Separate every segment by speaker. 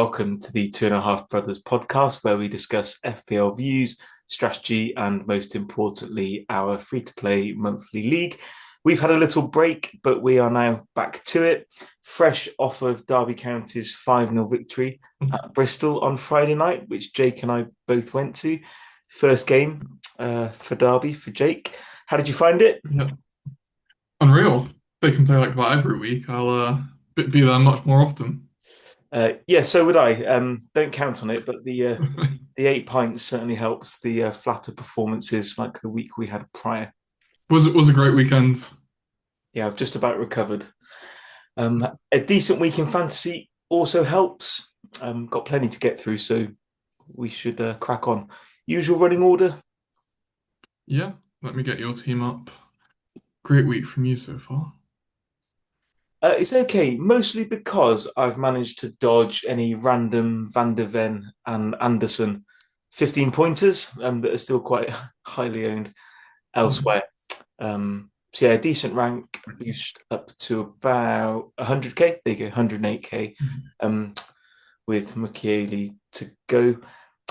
Speaker 1: welcome to the Two and a Half Brothers podcast, where we discuss FPL views, strategy, and most importantly, our free to play monthly league. We've had a little break, but we are now back to it, fresh off of Derby County's 5-0 victory at Bristol on Friday night, which Jake and I both went to. First game for Derby for Jake. How did you find it?
Speaker 2: Yeah. Unreal. They can play like that every week. I'll be there much more often.
Speaker 1: Yeah, so would I. Don't count on it, but the 8 pints certainly helps the flatter performances like the week we had prior.
Speaker 2: Was a great weekend.
Speaker 1: Yeah, I've just about recovered. A decent week in fantasy also helps. Got plenty to get through, so we should crack on. Usual running order.
Speaker 2: Yeah, let me get your team up. Great week from you so far.
Speaker 1: It's okay, mostly because I've managed to dodge any random Van der Ven and Anderson 15 pointers that are still quite highly owned
Speaker 2: Mhm.
Speaker 1: elsewhere. So yeah, decent rank boost up to about 100k. There you go, 108k.
Speaker 2: Mhm.
Speaker 1: Um, with Mukiele to go.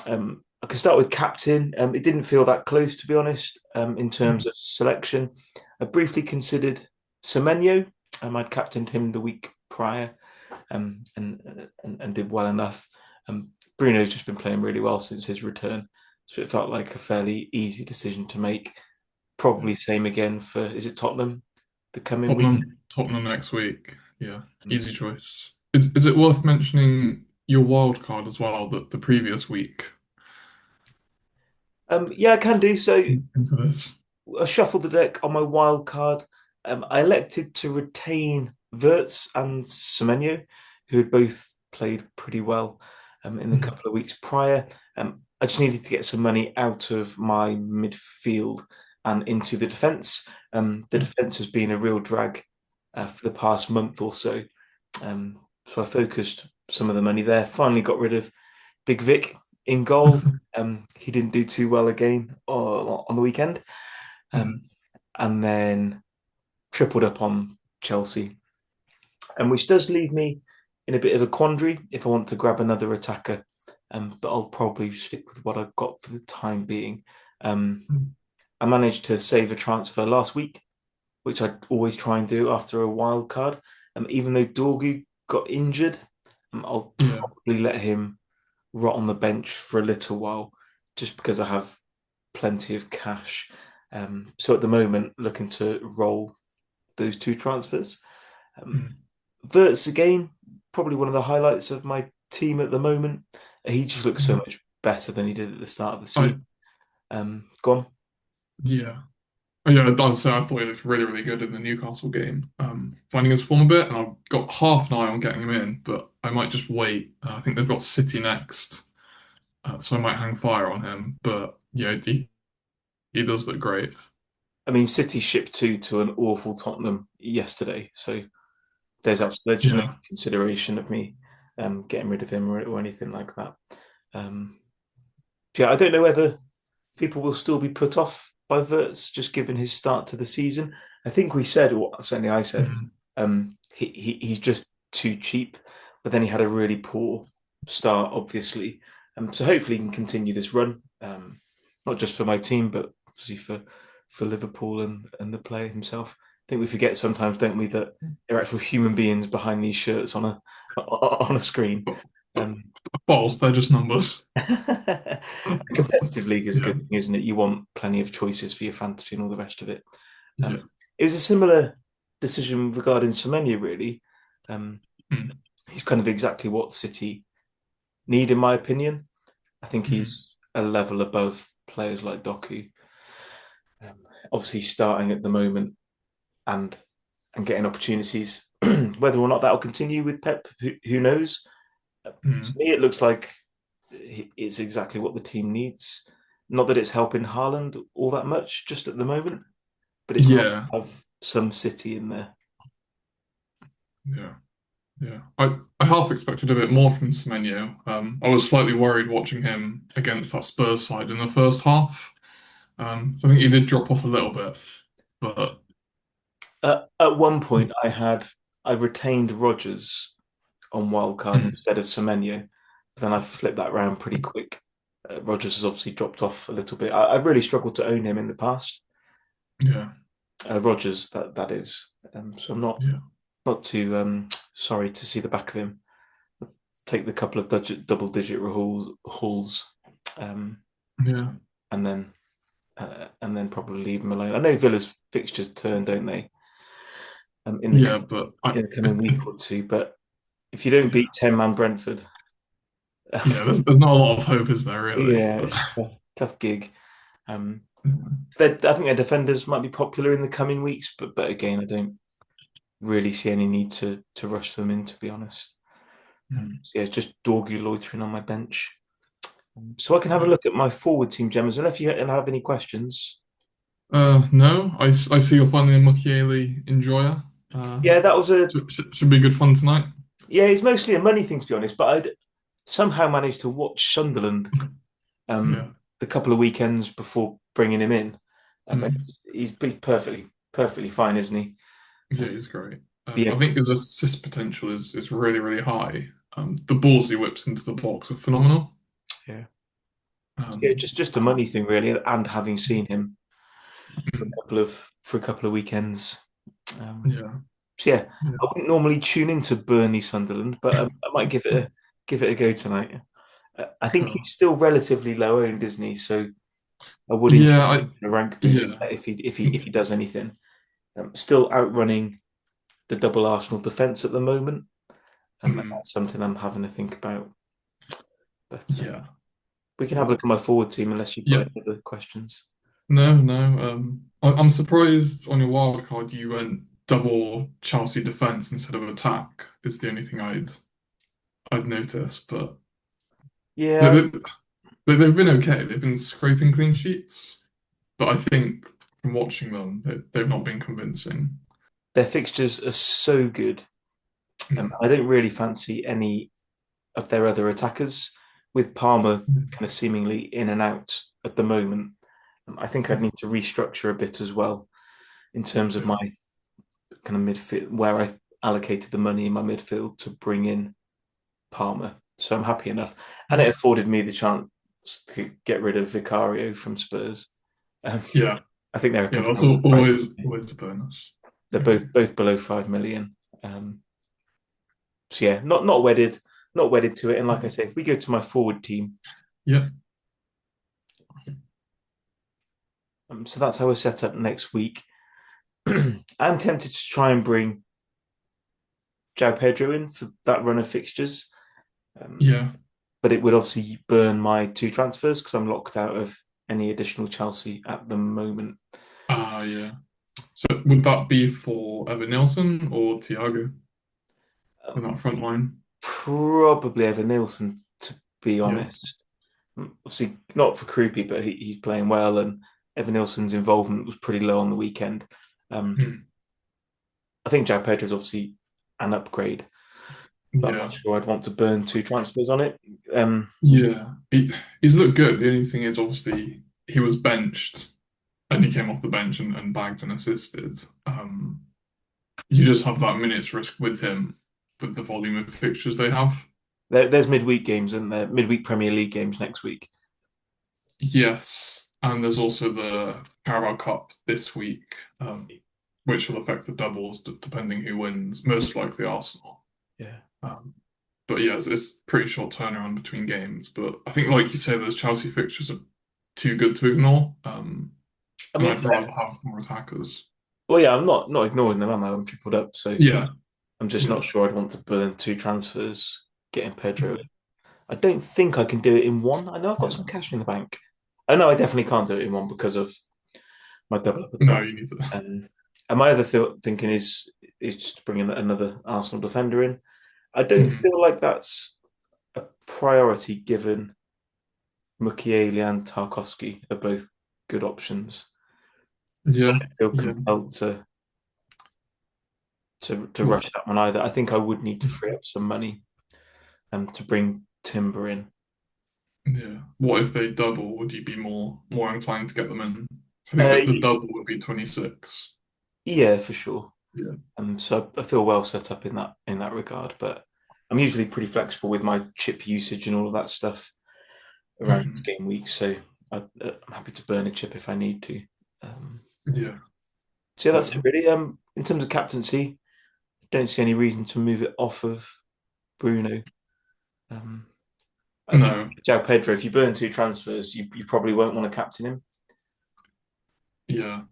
Speaker 1: I can start with captain. It didn't feel that close, to be honest, in terms
Speaker 2: Mhm.
Speaker 1: of selection. I briefly considered Semenyo. I'd captained him the week prior and did well enough. Bruno's just been playing really well since his return, so it felt like a fairly easy decision to make.
Speaker 2: Yeah.
Speaker 1: Probably same again for, is it Tottenham the coming week?
Speaker 2: Tottenham next week. Yeah, easy choice. Is it worth mentioning your wild card as well, the previous week
Speaker 1: Yeah, I can do. So
Speaker 2: into this?
Speaker 1: I shuffled the deck on my wild card. I elected to retain Wirtz and Semenyo, who had both played pretty well in the
Speaker 2: Mhm.
Speaker 1: couple of weeks prior. I just needed to get some money out of my midfield and into the defence. The
Speaker 2: Yeah.
Speaker 1: defence has been a real drag for the past month or so. So I focused some of the money there. Finally got rid of Big Vic in goal. He didn't do too well again on the weekend. Um,
Speaker 2: Mhm.
Speaker 1: and then tripled up on Chelsea, and which does leave me in a bit of a quandary if I want to grab another attacker. But I'll probably stick with what I've got for the time being. Um, I managed to save a transfer last week, which I always try and do after a wild card. Even though Dorgu got injured, I'll
Speaker 2: Yeah.
Speaker 1: probably let him rot on the bench for a little while, just because I have plenty of cash. So at the moment, looking to roll those two transfers. Um,
Speaker 2: Mhm.
Speaker 1: Verts again, probably one of the highlights of my team at the moment. He just looks so
Speaker 2: Mhm.
Speaker 1: much better than he did at the start of the
Speaker 2: I
Speaker 1: season. Go on.
Speaker 2: Yeah. Oh, yeah, I'd say I thought he looked really, really good in the Newcastle game. Finding his form a bit, and I've got half an eye on getting him in, but I might just wait. I think they've got City next, so I might hang fire on him. But yeah, he does look great.
Speaker 1: I mean, City shipped two to an awful Tottenham yesterday, so there's just no
Speaker 2: Yeah.
Speaker 1: consideration of me getting rid of him or anything like that. Um, yeah, I don't know whether people will still be put off by Verts just given his start to the season. I think we said, or certainly I said,
Speaker 2: Mhm.
Speaker 1: he's just too cheap. But then he had a really poor start, obviously. So hopefully he can continue this run, not just for my team, but obviously for Liverpool and the player himself. I think we forget sometimes, don't we, that there are actual human beings behind these shirts on a on a screen.
Speaker 2: But, but
Speaker 1: Um,
Speaker 2: balls, they're just numbers.
Speaker 1: a competitive league is a
Speaker 2: Yeah.
Speaker 1: good thing, isn't it? You want plenty of choices for your fantasy and all the rest of it.
Speaker 2: Yeah.
Speaker 1: Um, it was a similar decision regarding Semenya, really. Um,
Speaker 2: Mm.
Speaker 1: he's kind of exactly what City need, in my opinion. I think
Speaker 2: Mhm.
Speaker 1: he's a level above players like Doku. Um, Obviously, starting at the moment and getting opportunities. Whether or not that'll continue with Pep, who knows? To
Speaker 2: Mm.
Speaker 1: me, it looks like it's exactly what the team needs. Not that it's helping Haaland all that much just at the moment, but it's nice
Speaker 2: Yeah.
Speaker 1: to have some City in there.
Speaker 2: Yeah. Yeah, I half expected a bit more from Semenyo. I was slightly worried watching him against that Spurs side in the first half. I think he did drop off a little bit, but
Speaker 1: At one point, I retained Rodgers on wildcard
Speaker 2: mm,
Speaker 1: instead of Semenyo. then I flipped that round pretty quick. Rogers has obviously dropped off a little bit. I've really struggled to own him in the past.
Speaker 2: Yeah,
Speaker 1: Rogers, that is. So I'm
Speaker 2: yeah,
Speaker 1: not too sorry to see the back of him. Take the couple of double digit hauls, um,
Speaker 2: yeah,
Speaker 1: and then probably leave him alone. I know Villa's fixtures turn, don't they?
Speaker 2: yeah. But
Speaker 1: In the coming week or two, but if you don't beat
Speaker 2: yeah,
Speaker 1: 10-man Brentford,
Speaker 2: yeah. There's not a lot of hope, is there really?
Speaker 1: yeah,
Speaker 2: But
Speaker 1: it's a tough gig. Um, I think their defenders might be popular in the coming weeks, but again, I don't really see any need to rush them in, to be honest. So yeah, it's just doggy loitering on my bench. So I can have a
Speaker 2: yeah.
Speaker 1: look at my forward team, Gemmas, and if you have any questions.
Speaker 2: No, I see you're finally a Mukiele enjoyer. Uh,
Speaker 1: Yeah, that was a
Speaker 2: should be good fun tonight.
Speaker 1: yeah. It's mostly a money thing, to be honest. But I'd somehow managed to watch Sunderland
Speaker 2: Yeah.
Speaker 1: the couple of weekends before bringing him in. And
Speaker 2: Mm.
Speaker 1: he's perfectly fine, isn't he?
Speaker 2: Yeah, he's great.
Speaker 1: But yeah,
Speaker 2: I think his assist potential is really, really high. The balls he whips into the box are phenomenal.
Speaker 1: yeah, yeah.
Speaker 2: Um,
Speaker 1: Just a money thing, really. And having seen him
Speaker 2: mm,
Speaker 1: for a couple of weekends. Um,
Speaker 2: yeah,
Speaker 1: so yeah,
Speaker 2: yeah,
Speaker 1: I wouldn't normally tune into Burnley Sunderland, but I might give it a go tonight. I think
Speaker 2: cool.
Speaker 1: he's still relatively low owned, isn't he? So I would enjoy
Speaker 2: Yeah,
Speaker 1: a rank boost
Speaker 2: yeah,
Speaker 1: if he does anything. Still outrunning the double Arsenal defence at the moment.
Speaker 2: mm,
Speaker 1: That's something I'm having to think about. But
Speaker 2: yeah,
Speaker 1: we can have a look at my forward team unless you've got
Speaker 2: yeah.
Speaker 1: any other questions.
Speaker 2: No, no. I'm surprised on your wild card you went double Chelsea defense instead of attack. Is the only thing I'd noticed, but they,
Speaker 1: Yeah,
Speaker 2: they, they've been okay. They've been scraping clean sheets, but I think from watching them, they've not been convincing.
Speaker 1: their fixtures are so good.
Speaker 2: Mm.
Speaker 1: I don't really fancy any of their other attackers, with Palmer kind of seemingly in and out at the moment. I think I'd
Speaker 2: Yeah,
Speaker 1: need to restructure a bit as well in terms of
Speaker 2: yeah,
Speaker 1: my kind of midfield, where I allocated the money in my midfield to bring in Palmer. So I'm happy enough. And it afforded me the chance to get rid of Vicario from Spurs. Um,
Speaker 2: yeah,
Speaker 1: I think they're a
Speaker 2: yeah. That's
Speaker 1: comparable price.
Speaker 2: always a bonus.
Speaker 1: They're
Speaker 2: Yeah,
Speaker 1: both below 5 million. So yeah, not wedded to it. And like I say, if we go to my forward team,
Speaker 2: yeah,
Speaker 1: so that's how we're set up next week. I'm tempted to try and bring João Pedro in for that run of fixtures, um,
Speaker 2: yeah.
Speaker 1: but it would obviously burn my two transfers because I'm locked out of any additional Chelsea at the moment.
Speaker 2: Yeah. So would that be for Evan Nilsson or Thiago in
Speaker 1: Um,
Speaker 2: that front line?
Speaker 1: Probably Evan Nielsen, to be
Speaker 2: Yeah.
Speaker 1: honest. Obviously, not for Krupi, but he's playing well, and Evan Nielsen's involvement was pretty low on the weekend. Um,
Speaker 2: Hmm.
Speaker 1: I think João Pedro is obviously an upgrade, but I'm not
Speaker 2: Yeah.
Speaker 1: sure I'd want to burn two transfers on it. Um,
Speaker 2: Yeah. He's looked good. The only thing is obviously he was benched and he came off the bench and bagged and assisted. You just have that minutes risk with him with the volume of fixtures they have.
Speaker 1: there's midweek games and there midweek Premier League games next week.
Speaker 2: Yes. And there's also the Carabao Cup this week, which will affect the doubles depending who wins. Most likely Arsenal.
Speaker 1: Yeah.
Speaker 2: Um, but yeah, it's pretty short turnaround between games. But I think, like you say, those Chelsea fixtures are too good to ignore.
Speaker 1: I
Speaker 2: And
Speaker 1: mean,
Speaker 2: I'd rather have more attackers.
Speaker 1: well, yeah, I'm not ignoring them. I'm tripled up, so
Speaker 2: Yeah,
Speaker 1: I'm just
Speaker 2: yeah,
Speaker 1: not sure I'd want to burn two transfers getting Pedro. I don't think I can do it in one. I know I've got some
Speaker 2: yeah.
Speaker 1: cash in the bank. Oh no, I definitely can't do it in one because of my double up at the
Speaker 2: No,
Speaker 1: back.
Speaker 2: you need to.
Speaker 1: And my other thinking is just bringing another Arsenal defender in. I don't
Speaker 2: Mhm.
Speaker 1: feel like that's a priority given Mukiele and Tarkovsky are both good options. So I
Speaker 2: Yeah,
Speaker 1: don't feel
Speaker 2: yeah,
Speaker 1: compelled to
Speaker 2: well,
Speaker 1: rush that one either. I think I would need to free up some money to bring Timber in.
Speaker 2: yeah. What if they double? Would you be more inclined to get them in? I think
Speaker 1: Uh,
Speaker 2: that the double would be 26.
Speaker 1: yeah, for sure.
Speaker 2: Yeah,
Speaker 1: So I feel well set up in that regard. But I'm usually pretty flexible with my chip usage and all of that stuff around
Speaker 2: Mhm.
Speaker 1: game week, so I'm happy to burn a chip if I need to. Um,
Speaker 2: Yeah.
Speaker 1: so yeah, that's it
Speaker 2: Yeah.
Speaker 1: really. In terms of captaincy, don't see any reason to move it off of Bruno. Um, I think
Speaker 2: No.
Speaker 1: João Pedro, if you burn two transfers, you probably won't want to captain him.
Speaker 2: Yeah.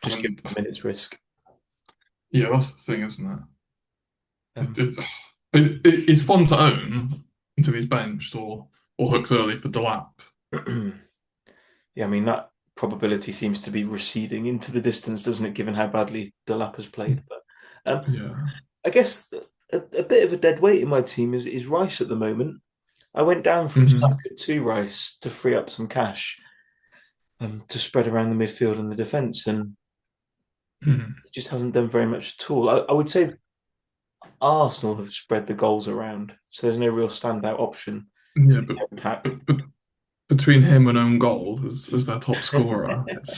Speaker 1: Just give
Speaker 2: And
Speaker 1: him a minute's risk.
Speaker 2: yeah, that's the thing, isn't it?
Speaker 1: Um,
Speaker 2: It's fun to own until he's benched or hooked early for the lap.
Speaker 1: yeah, I mean that probability seems to be receding into the distance, doesn't it? Given how badly Delap has played, but
Speaker 2: Yeah.
Speaker 1: I guess a bit of a dead weight in my team is Rice at the moment. I went down from
Speaker 2: Hmm.
Speaker 1: Saka to Rice to free up some cash to spread around the midfield and the defence, and
Speaker 2: Hmm.
Speaker 1: he just hasn't done very much at all. I would say Arsenal have spread the goals around, so there's no real standout option
Speaker 2: Yeah,
Speaker 1: in the pack.
Speaker 2: but between him and own goal as their top scorer, it's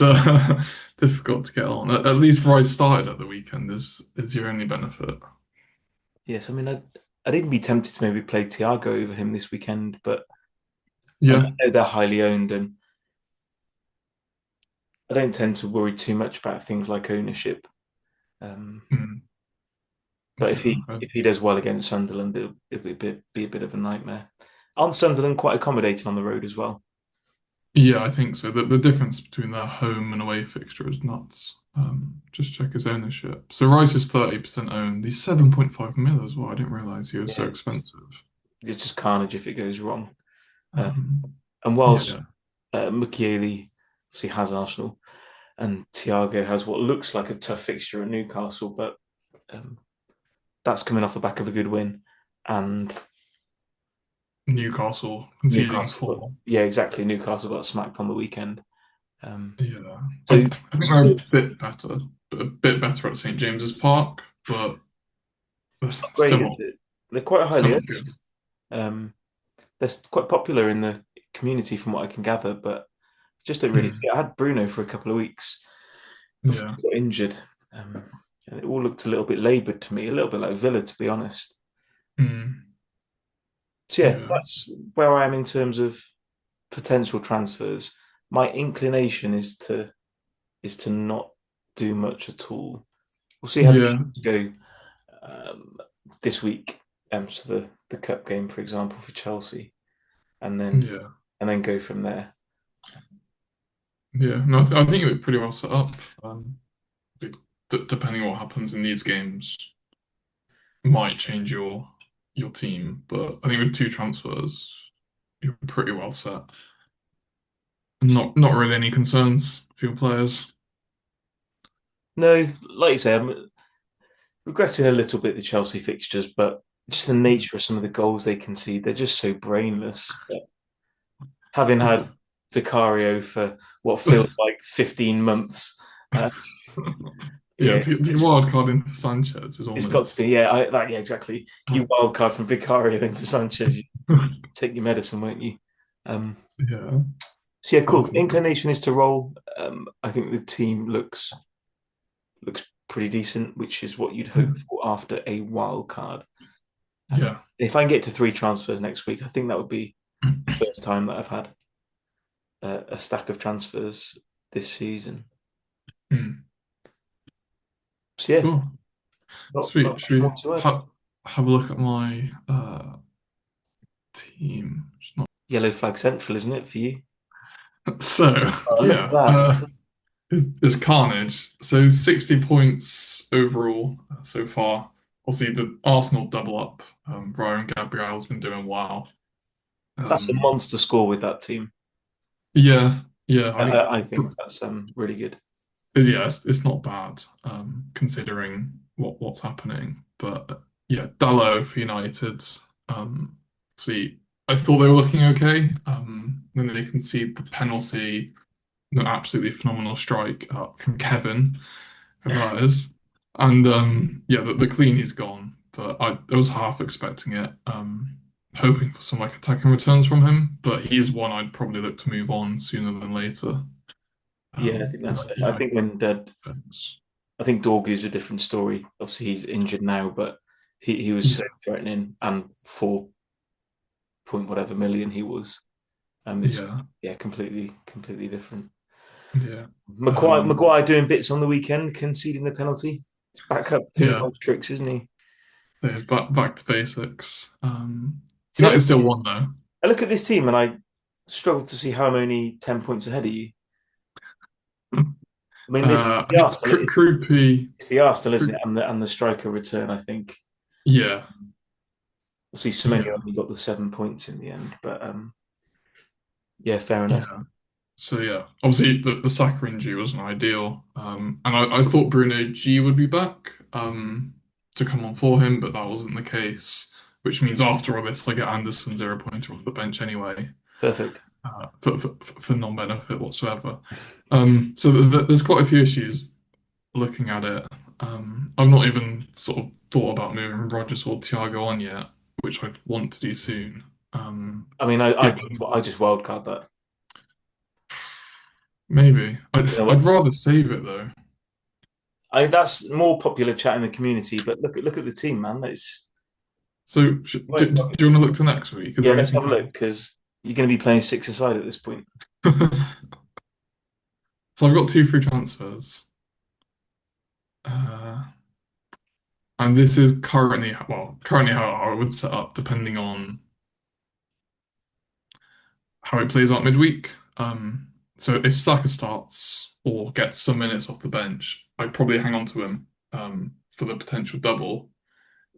Speaker 2: difficult to get on. At least Rice started at the weekend is your only benefit.
Speaker 1: Yes, I mean I'd even be tempted to maybe play Thiago over him this weekend, but I
Speaker 2: Yeah.
Speaker 1: know they're highly owned, and I don't tend to worry too much about things like ownership. Um,
Speaker 2: Mm.
Speaker 1: but if
Speaker 2: Yeah.
Speaker 1: he does well against Sunderland, it'll be a bit of a nightmare. Aren't Sunderland quite accommodating on the road as well?
Speaker 2: Yeah, I think so. The difference between their home and away fixture is nuts. Just check his ownership. So Rice is 30% owned. He's 7.5 mil as well. I didn't realize he was so
Speaker 1: Yeah,
Speaker 2: expensive.
Speaker 1: it's just carnage if it goes wrong. Uh,
Speaker 2: Um,
Speaker 1: and whilst
Speaker 2: yeah.
Speaker 1: Mukiele obviously has Arsenal, and Thiago has what looks like a tough fixture at Newcastle, but um, that's coming off the back of a good win. And
Speaker 2: Newcastle conceding
Speaker 1: Newcastle, got,
Speaker 2: four.
Speaker 1: yeah, exactly. Newcastle got smacked on the weekend. Um,
Speaker 2: Yeah. I
Speaker 1: so
Speaker 2: think they're a bit better at St. James's Park, but they're
Speaker 1: great, is it? They're quite
Speaker 2: still
Speaker 1: highly
Speaker 2: not
Speaker 1: owned.
Speaker 2: good.
Speaker 1: They're quite popular in the community, from what I can gather, but just don't really see
Speaker 2: Mm.
Speaker 1: it. I had Bruno for a couple of weeks before
Speaker 2: Yeah.
Speaker 1: he got injured, um, and it all looked a little bit laboured to me, a little bit like Villa, to be honest.
Speaker 2: Mm.
Speaker 1: So yeah,
Speaker 2: Yeah.
Speaker 1: that's where I am in terms of potential transfers. My inclination is to not do much at all. We'll see how the
Speaker 2: Yeah.
Speaker 1: games go this week. So the cup game, for example, for Chelsea, and then
Speaker 2: Yeah.
Speaker 1: go from there.
Speaker 2: Yeah. No, I think they're pretty well set up. It- Depending on what happens in these games, might change your team. But I think with two transfers, you're pretty well set. Not really any concerns for your players.
Speaker 1: No, like you say, I'm regretting a little bit the Chelsea fixtures, but just the
Speaker 2: Mm.
Speaker 1: nature of some of the goals they concede, they're just so brainless. But having had
Speaker 2: Yeah.
Speaker 1: Vicario for what feels like 15 months, uh,
Speaker 2: Yeah,
Speaker 1: yeah,
Speaker 2: the wild card into Sanchez is
Speaker 1: it's got to be.
Speaker 2: almost
Speaker 1: Yeah, yeah, exactly. You wild card from Vicario into Sanchez, you take your medicine, won't you? Um,
Speaker 2: yeah,
Speaker 1: so yeah, cool.
Speaker 2: definitely.
Speaker 1: Inclination is to roll. I think the team looks pretty decent, which is what you'd hope
Speaker 2: Mm.
Speaker 1: for after a wild card.
Speaker 2: Yeah.
Speaker 1: If I can get to three transfers next week, I think that would be the first time that I've had a stack of transfers this season.
Speaker 2: Mm.
Speaker 1: So yeah,
Speaker 2: Cool.
Speaker 1: not
Speaker 2: Sweet.
Speaker 1: much
Speaker 2: Should
Speaker 1: more
Speaker 2: we
Speaker 1: to add.
Speaker 2: have a look at my team? It's not
Speaker 1: Yellow flag central, isn't it for you?
Speaker 2: so
Speaker 1: Oh, look at
Speaker 2: yeah.
Speaker 1: that.
Speaker 2: It's carnage. So 60 points overall so far. Obviously, the Arsenal double up. Ryan Gabriel's been doing well.
Speaker 1: That's a
Speaker 2: Um,
Speaker 1: monster score with that team.
Speaker 2: yeah, yeah. I
Speaker 1: I,
Speaker 2: think
Speaker 1: I I think that's really good.
Speaker 2: yeah, it's not bad considering what's happening. But yeah, Dallo for United. Um, see, I thought they were looking okay. Then they concede the penalty, an absolutely phenomenal strike from Kevin, whoever that is. And yeah, the clean is gone. But I was half expecting it, hoping for some like attacking returns from him. But he's one I'd probably look to move on sooner than later.
Speaker 1: Yeah, I think that's
Speaker 2: But
Speaker 1: fair. I
Speaker 2: yeah,
Speaker 1: think when I think Dorgu's a different story. Obviously, he's injured now, but He was so
Speaker 2: Yeah,
Speaker 1: threatening, and 4 point whatever million he was. It's
Speaker 2: yeah,
Speaker 1: yeah, completely different.
Speaker 2: yeah.
Speaker 1: Maguire doing bits on the weekend, conceding the penalty. He's back up to his
Speaker 2: Yeah,
Speaker 1: old tricks, isn't he?
Speaker 2: there's back to basics.
Speaker 1: See,
Speaker 2: United still won though.
Speaker 1: I look at this team and I struggle to see how I'm only 10 points ahead of you. I mean, it's
Speaker 2: I
Speaker 1: the
Speaker 2: think
Speaker 1: Arsenal. It's the Arsenal, isn't it? And the striker return. I think.
Speaker 2: Yeah,
Speaker 1: Obviously, Semenyo
Speaker 2: yeah,
Speaker 1: only got the 7 points in the end, but yeah, fair enough.
Speaker 2: yeah. So yeah, obviously the Saka injury wasn't ideal, and I thought Bruno G would be back to come on for him, but that wasn't the case. Which means after all this, I get Anderson 0 pointer off the bench anyway,
Speaker 1: Perfect.
Speaker 2: for non-benefit whatsoever. So there's quite a few issues looking at it. I've not even sort of thought about moving Rodgers or Thiago on yet, which I'd want to do soon.
Speaker 1: I mean,
Speaker 2: Given
Speaker 1: I just wildcard that.
Speaker 2: maybe
Speaker 1: You know
Speaker 2: I'd
Speaker 1: what?
Speaker 2: rather save it though.
Speaker 1: That's more popular chat in the community, but look at the team, man. It's
Speaker 2: So do you want to look to next week? Is
Speaker 1: yeah.
Speaker 2: there
Speaker 1: Let's
Speaker 2: anything
Speaker 1: have a look because you're going to be playing six-a-side at this point.
Speaker 2: So I've got two free transfers. Uh, and this is currently how I would set up depending on how it plays out midweek. So if Saka starts or gets some minutes off the bench, I'd probably hang on to him for the potential double.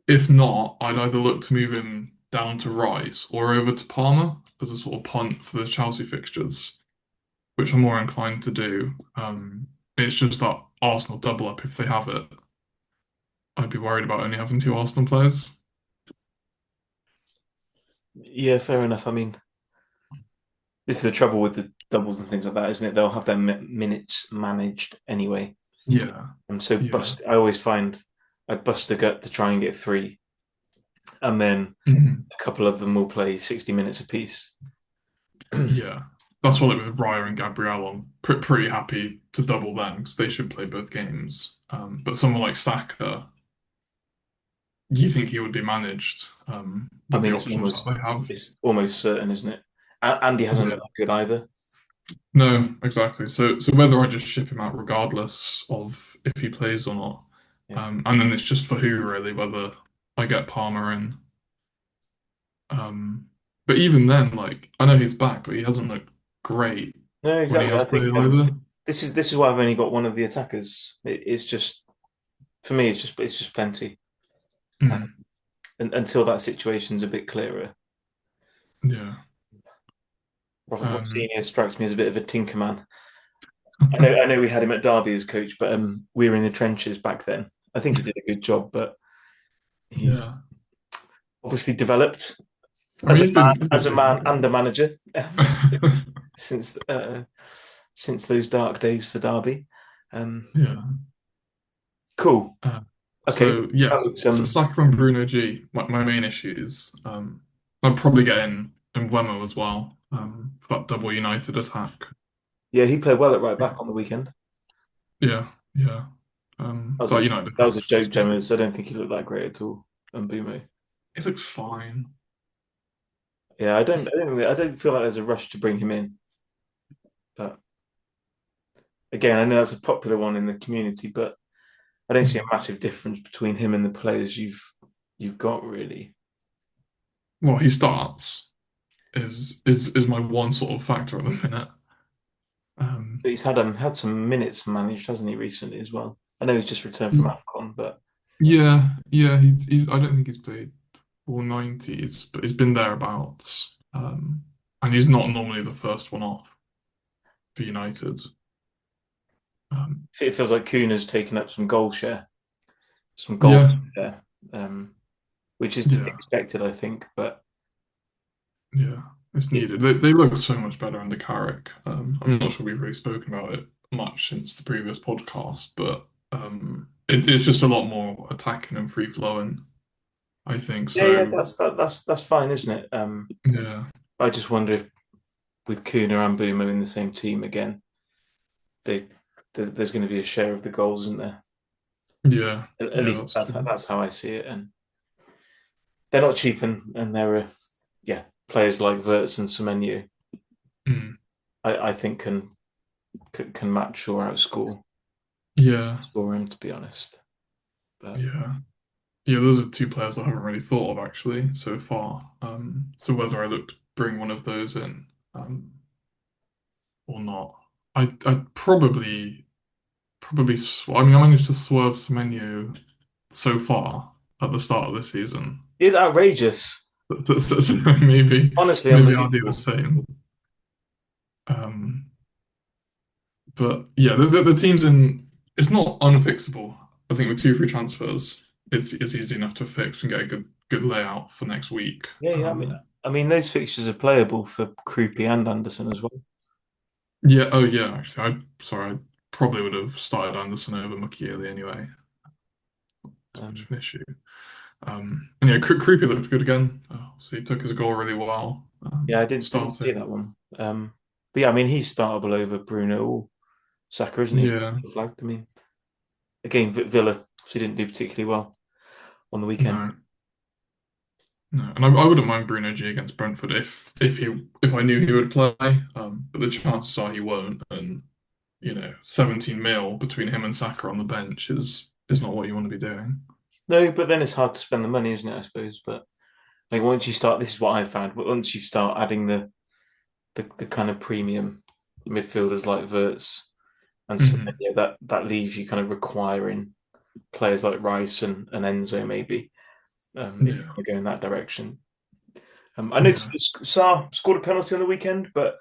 Speaker 2: If not, I'd either look to move him down to Rice or over to Palmer as a sort of punt for the Chelsea fixtures, which I'm more inclined to do. It's just that Arsenal double up if they have it. I'd be worried about only having two Arsenal players.
Speaker 1: Yeah, fair enough. I mean, this is the trouble with the doubles and things like that, isn't it? They'll have their minutes managed anyway.
Speaker 2: Yeah,
Speaker 1: And so
Speaker 2: yeah.
Speaker 1: I always find I bust a gut to try and get three, and then
Speaker 2: Mhm.
Speaker 1: a couple of them will play 60 minutes apiece.
Speaker 2: Yeah, that's why, like with Raya and Gabriel, I'm pretty happy to double them because they should play both games. But someone like Saka, do you think he would be managed
Speaker 1: I
Speaker 2: with the
Speaker 1: mean,
Speaker 2: options that they have?
Speaker 1: it's almost certain, isn't it? Andy hasn't
Speaker 2: Yeah,
Speaker 1: looked good either.
Speaker 2: no, exactly. So whether I just ship him out regardless of if he plays or not,
Speaker 1: Yeah.
Speaker 2: and then it's just for who really, whether I get Palmer in. Um, but even then, like I know he's back, but he hasn't looked great
Speaker 1: No,
Speaker 2: when he
Speaker 1: exactly.
Speaker 2: has
Speaker 1: I
Speaker 2: played
Speaker 1: think
Speaker 2: either.
Speaker 1: this is why I've only got one of the attackers. It's just for me, it's just plenty. Uh,
Speaker 2: Mm,
Speaker 1: until that situation's a bit clearer.
Speaker 2: yeah. Um,
Speaker 1: Rossini strikes me as a bit of a tinker man. I know we had him at Derby as coach, but we were in the trenches back then. I think he did a good job, but he's
Speaker 2: yeah.
Speaker 1: obviously developed
Speaker 2: I mean, he's been
Speaker 1: as a
Speaker 2: doing
Speaker 1: man
Speaker 2: okay.
Speaker 1: and a manager since since those dark days for Derby. Um,
Speaker 2: Yeah.
Speaker 1: cool.
Speaker 2: Uh,
Speaker 1: Okay.
Speaker 2: so yeah,
Speaker 1: That looks,
Speaker 2: Saka and Bruno G. My main issues. I'd probably get in Wemo as well. For that double United attack.
Speaker 1: yeah, he played well at right back on the weekend.
Speaker 2: Yeah, yeah.
Speaker 1: That was
Speaker 2: That
Speaker 1: a,
Speaker 2: United
Speaker 1: that was
Speaker 2: attack
Speaker 1: a
Speaker 2: was just
Speaker 1: joke,
Speaker 2: good.
Speaker 1: Gemmers. I don't think he looked that great at all. And Bumo.
Speaker 2: It looks fine.
Speaker 1: Yeah, I don't feel like there's a rush to bring him in. But again, I know that's a popular one in the community, but I don't see a
Speaker 2: Mm.
Speaker 1: massive difference between him and the players you've got really.
Speaker 2: Well, he starts is my one sort of factor at the minute. Um,
Speaker 1: But he's had some minutes managed, hasn't he, recently as well? I know he's just returned from
Speaker 2: y-
Speaker 1: AFCON, but
Speaker 2: yeah. He's I don't think he's played all 90s, but he's been thereabouts. And he's not normally the first one off for United. Um,
Speaker 1: it feels like Kuna's taken up some goal share, some goal
Speaker 2: yeah,
Speaker 1: there, um, which is to be
Speaker 2: yeah,
Speaker 1: expected, I think. But
Speaker 2: yeah. It's
Speaker 1: it,
Speaker 2: needed. They look so much better under Carrick. I'm not sure we've really spoken about it much since the previous podcast, but it's just a lot more attacking and free flowing, I think.
Speaker 1: yeah,
Speaker 2: So
Speaker 1: that's fine, isn't it?
Speaker 2: yeah,
Speaker 1: I just wonder if with Kuna and Boomer in the same team again, they there's going to be a share of the goals, isn't there?
Speaker 2: yeah,
Speaker 1: At
Speaker 2: yeah.
Speaker 1: least
Speaker 2: That's
Speaker 1: that's
Speaker 2: true.
Speaker 1: that's how I see it. And they're not cheap, and there are players like Verts and Semenyo.
Speaker 2: Mm.
Speaker 1: I think can match or outscore
Speaker 2: Yeah,
Speaker 1: score him, to be honest. But
Speaker 2: yeah. Yeah, those are two players I haven't really thought of actually so far. So whether I look to bring one of those in um, or not, I'd probably I mean I managed to swerve Semenyo so far at the start of the season.
Speaker 1: it's outrageous,
Speaker 2: So maybe
Speaker 1: honestly
Speaker 2: maybe I'll do the
Speaker 1: unbelievable.
Speaker 2: same. Um, but yeah, the team's in. It's not unfixable. I think with two free transfers, it's easy enough to fix and get a good layout for next week.
Speaker 1: Yeah, yeah. I mean, those fixtures are playable for Krupi and Anderson as well.
Speaker 2: Yeah. Oh yeah. Actually, I probably would have started Anderson over Mukiele anyway. Too much
Speaker 1: Um,
Speaker 2: of an issue. And yeah, Creepy looked good again. So he took his goal really well.
Speaker 1: yeah, I didn't see
Speaker 2: Starting.
Speaker 1: that one. But yeah, I mean, he's startable over Bruno or Saka, isn't he?
Speaker 2: Yeah.
Speaker 1: Still flagged. I mean, again, Villa, so he didn't do particularly well on the weekend.
Speaker 2: No. No. And I wouldn't mind Bruno G against Brentford if I knew he would play. But the chances are he won't. And 17 mil between him and Saka on the bench is not what you want to be doing.
Speaker 1: No, but then it's hard to spend the money, isn't it? I suppose. But like once you start, this is what I found. But once you start adding the kind of premium midfielders like Verts and
Speaker 2: Hmm.
Speaker 1: Semenyo, that leaves you kind of requiring players like Rice and Enzo maybe if you
Speaker 2: Yeah.
Speaker 1: want to go in that direction. I noticed
Speaker 2: Yeah.
Speaker 1: that Sarr scored a penalty on the weekend, but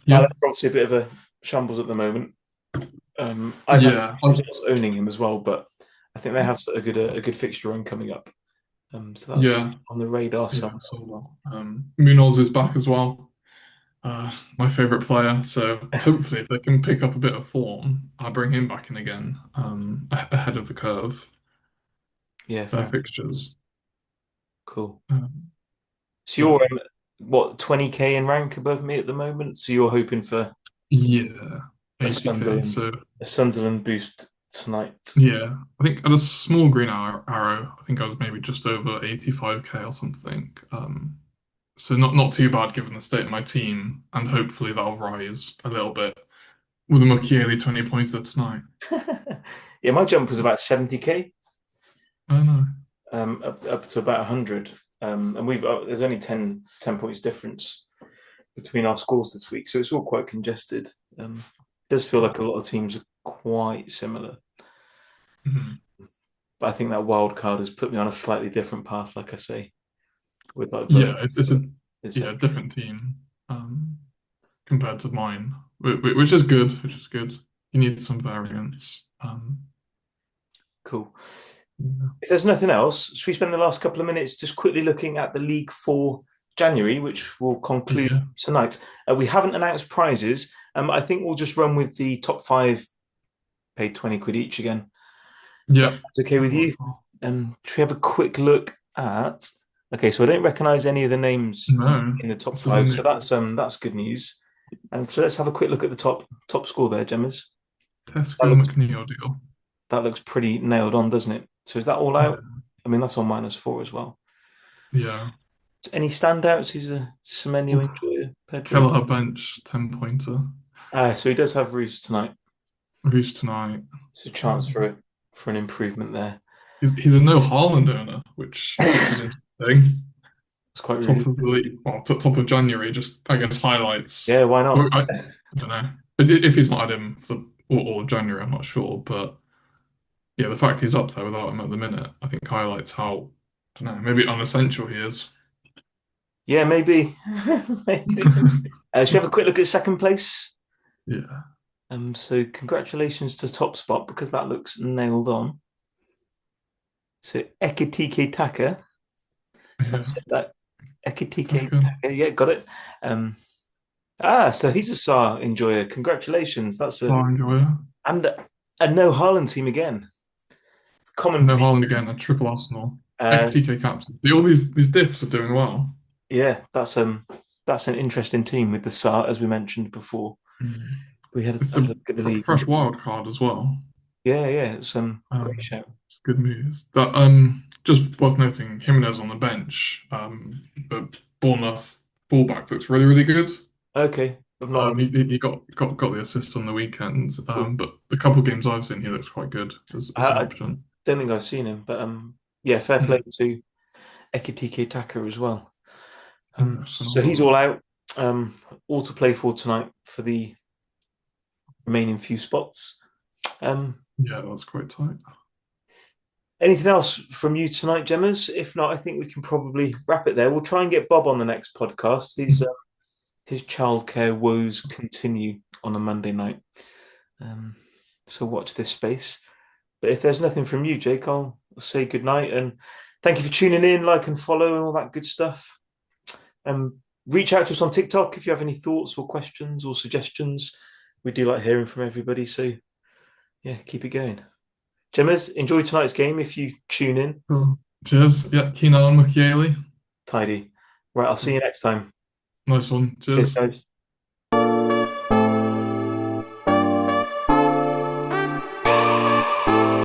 Speaker 2: Yep.
Speaker 1: Palace are obviously a bit of a shambles at the moment. I've had
Speaker 2: Yeah.
Speaker 1: results owning him as well, but I think they have a good fixture run coming up. So that's
Speaker 2: Yeah.
Speaker 1: on the radar
Speaker 2: Yeah.
Speaker 1: somewhere.
Speaker 2: So Munoz is back as well. My favorite player. So hopefully, if they can pick up a bit of form, I'll bring him back in again, ahead of the curve,
Speaker 1: Yeah,
Speaker 2: their
Speaker 1: fair.
Speaker 2: fixtures.
Speaker 1: Cool.
Speaker 2: Um,
Speaker 1: So
Speaker 2: but
Speaker 1: you're what 20k in rank above me at the moment. So you're hoping for
Speaker 2: yeah,
Speaker 1: a
Speaker 2: 80k.
Speaker 1: Sunderland
Speaker 2: So
Speaker 1: a Sunderland boost tonight.
Speaker 2: yeah, I think at a small green arrow, I think I was maybe just over 85k or something. So not too bad given the state of my team, and hopefully that'll rise a little bit with a Mukiele 20 pointer tonight.
Speaker 1: Yeah, my jump was about 70k,
Speaker 2: I don't know.
Speaker 1: up to about 100. And we've there's only 10 points difference between our scores this week, so it's all quite congested. It does feel like a lot of teams are quite similar,
Speaker 2: Mhm.
Speaker 1: but I think that wild card has put me on a slightly different path, like I say, with like
Speaker 2: Yeah,
Speaker 1: Verts,
Speaker 2: it's a
Speaker 1: etc.
Speaker 2: yeah different team compared to mine, which is good. Which is good. You need some variance.
Speaker 1: Cool.
Speaker 2: Yeah.
Speaker 1: If there's nothing else, should we spend the last couple of minutes just quickly looking at the league for January, which will conclude
Speaker 2: Yeah.
Speaker 1: tonight? We haven't announced prizes. I think we'll just run with the top five, paid 20 quid each again. If
Speaker 2: Yeah.
Speaker 1: that's okay
Speaker 2: That
Speaker 1: with you.
Speaker 2: works well.
Speaker 1: Should we have a quick look at? Okay, so I don't recognise any of the names
Speaker 2: No,
Speaker 1: in the top
Speaker 2: this is a
Speaker 1: five, so
Speaker 2: new
Speaker 1: that's good news. And so let's have a quick look at the top score there, Gemmers. That
Speaker 2: Tesco
Speaker 1: looks
Speaker 2: McNeil deal.
Speaker 1: that looks pretty nailed on, doesn't it? So is that all out?
Speaker 2: Yeah.
Speaker 1: I mean, that's on -4 as well.
Speaker 2: Yeah.
Speaker 1: Any standouts? He's a Semenyo
Speaker 2: Oof.
Speaker 1: enjoyer, Pedro.
Speaker 2: Kelleher bench 10 pointer.
Speaker 1: So he does have roofs tonight.
Speaker 2: Reece tonight.
Speaker 1: So chance
Speaker 2: Um,
Speaker 1: for an improvement there.
Speaker 2: he's a no Haaland owner, which is
Speaker 1: That's
Speaker 2: interesting.
Speaker 1: quite
Speaker 2: Top
Speaker 1: rude.
Speaker 2: of the league, well, top of January, just I guess highlights.
Speaker 1: Yeah, why
Speaker 2: Well,
Speaker 1: not?
Speaker 2: I don't know if he's not had him for all of January. I'm not sure, but yeah, the fact he's up there without him at the minute, I think highlights how I don't know maybe unessential he is.
Speaker 1: Yeah, maybe. Maybe. Should we have a quick look at second place?
Speaker 2: Yeah,
Speaker 1: So congratulations to top spot because that looks nailed on. So Ekitike Taka, I've
Speaker 2: yeah,
Speaker 1: said that. Ekitike
Speaker 2: Taka,
Speaker 1: Taka, yeah, got it. Um, so he's a SAR enjoyer. Congratulations. That's a
Speaker 2: star enjoyer.
Speaker 1: and a no Haaland team again. Common
Speaker 2: No
Speaker 1: theme.
Speaker 2: Haaland again, a triple Arsenal.
Speaker 1: Uh,
Speaker 2: Ekitike captain. All these diffs are doing well.
Speaker 1: yeah, that's an interesting team with the SAR as we mentioned before.
Speaker 2: Mm.
Speaker 1: We had
Speaker 2: It's
Speaker 1: a
Speaker 2: a
Speaker 1: look at the league.
Speaker 2: fresh wild card as well.
Speaker 1: Yeah, yeah, it's great
Speaker 2: Um,
Speaker 1: show.
Speaker 2: it's good news. That Just worth noting, Jimenez on the bench, the Bournemouth fullback looks really, really good.
Speaker 1: Okay, I've not.
Speaker 2: He got the assist on the weekend,
Speaker 1: Cool.
Speaker 2: but the couple games I've seen, he looks quite good
Speaker 1: I,
Speaker 2: as an
Speaker 1: I
Speaker 2: option.
Speaker 1: don't think I've seen him, but yeah, fair play
Speaker 2: Mm.
Speaker 1: to Ekitike Taka as well.
Speaker 2: Yeah,
Speaker 1: So he's
Speaker 2: phenomenal.
Speaker 1: all out, all to play for tonight for the remaining few spots. Um,
Speaker 2: Yeah, that's quite tight.
Speaker 1: Anything else from you tonight, Gemmas? If not, I think we can probably wrap it there. We'll try and get Bob on the next podcast. His childcare woes continue on a Monday night, um, so watch this space. But if there's nothing from you, Jake, I'll say good night and thank you for tuning in, like and follow and all that good stuff. Reach out to us on TikTok if you have any thoughts or questions or suggestions. We do like hearing from everybody, so yeah, keep it going. Gemmas, enjoy tonight's game if you tune in.
Speaker 2: Cool. Cheers. Yeah, keen on Mukiele.
Speaker 1: Tidy. Right, I'll see you next time.
Speaker 2: Nice one.
Speaker 1: Cheers,
Speaker 2: Cheers.
Speaker 1: guys.